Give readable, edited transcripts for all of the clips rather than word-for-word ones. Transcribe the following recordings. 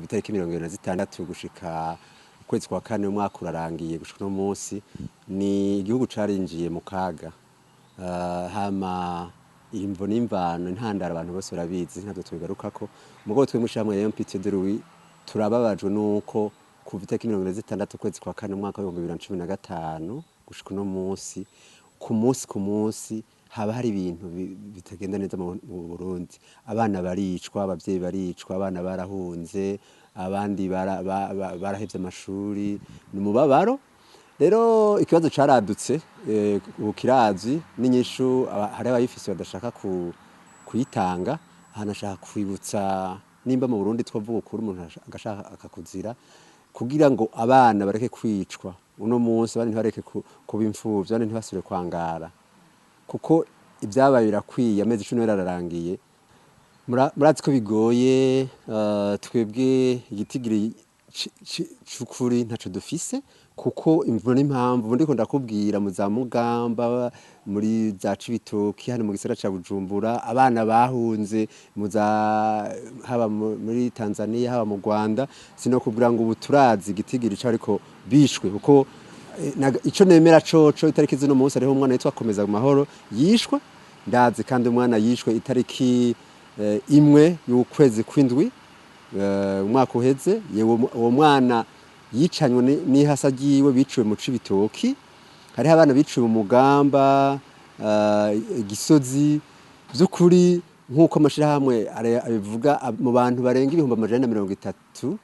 itariki 26 gushika ukwezi kwa kane umwaka urarangiye gushika no munsi ni igihugu carinjiye mu kaga. Hama imvo n'imvano intandara abantu bose barabizi ntabwo tubigarukako mugo twe mushamwe rero Petit de Louis turababajwe nuko kuva itariki 26 ukwezi kwa kane umwaka wa 2015 gushika no munsi ku munsi haba hari ibintu bitagenda neza mu Burundi. Abana baricwa, abavyeyi baricwa, abana barahunze, abandi barahevye amashuri ni mubabaro. Rero ikibazo caradutse ukirazi n'inyishu hari abayifise badashaka kuyitanga. Hanashaka kwibutsa nimba mu Burundi twavuga ukuri umuntu agashaka akakuzira kugira ngo abana bareke kwicwa uno munsi abandi ntibareke kuba imfuvyi abandi ntibasubire kwangara kuko ibyabaye birakwiye amezi 10 yararangiye. Murazi ko bigoye twebwe igitigiri c'ukuri ntaco dufise kuko imvuno n'impamvu ndiko ndakubwira mu za Mugamba muri za Cibitoki hano mu gisagara ca Bujumbura abana bahunze haba muri Tanzania haba mu Rwanda sinokubwira ngo ubu turazi igitigiri cyo ariko bishwe kuko ico nemera coco itariki zino munsi ariho umwana yitwa Komeza mu mahoro yishwe ndazi kandi umwana yishwe itariki imwe y'ukwezi kw'indwi umwaka uheze uwo mwana yicanywe n'ihasa ryiwe biciwe mu Cibitoki. Hari abana biciwe mu Mugamba Gisozi by'ukuri nkuko amashirahamwe abivuga mu bantu barenga 130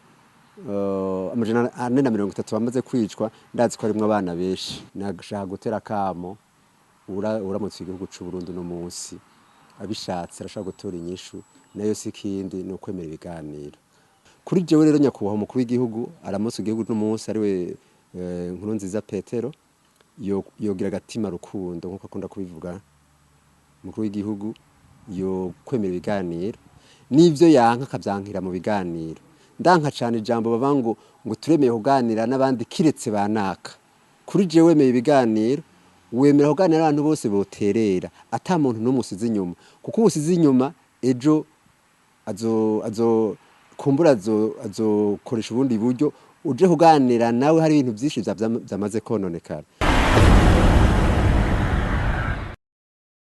430 bamaze kwicwa ndazi ko arimwe abana benshi. Nagashaka gutera kamo uramutse igihugu c'u Burundi no munsi abishatse arashaka gutora inyishu nayo sikindi no kwemera ibiganiro. Kuri jewe rero nyakubahwa umukuru w'igihugu aramutse igihugu no munsi ariwe Nkurunziza Petero yogira agatima rukundo nkuko akunda kubivuga. Umukuru w'igihugu yo kwemera ibiganiro n'ivyo yanka akavyankira mu biganiro. Ndanka cyane ijambo bavango ngo turemeye kuganira n'abandi kiretse banaka. Kuri jewe wemeye ibiganiro wemera kuganira n'abantu bose boterera ata muntu n'umusizi inyuma kuko ubusizi inyuma ejo kumbura azokoresha ubundi buryo uje kuganira nawe hari ibintu byinshi byamaze kononekara.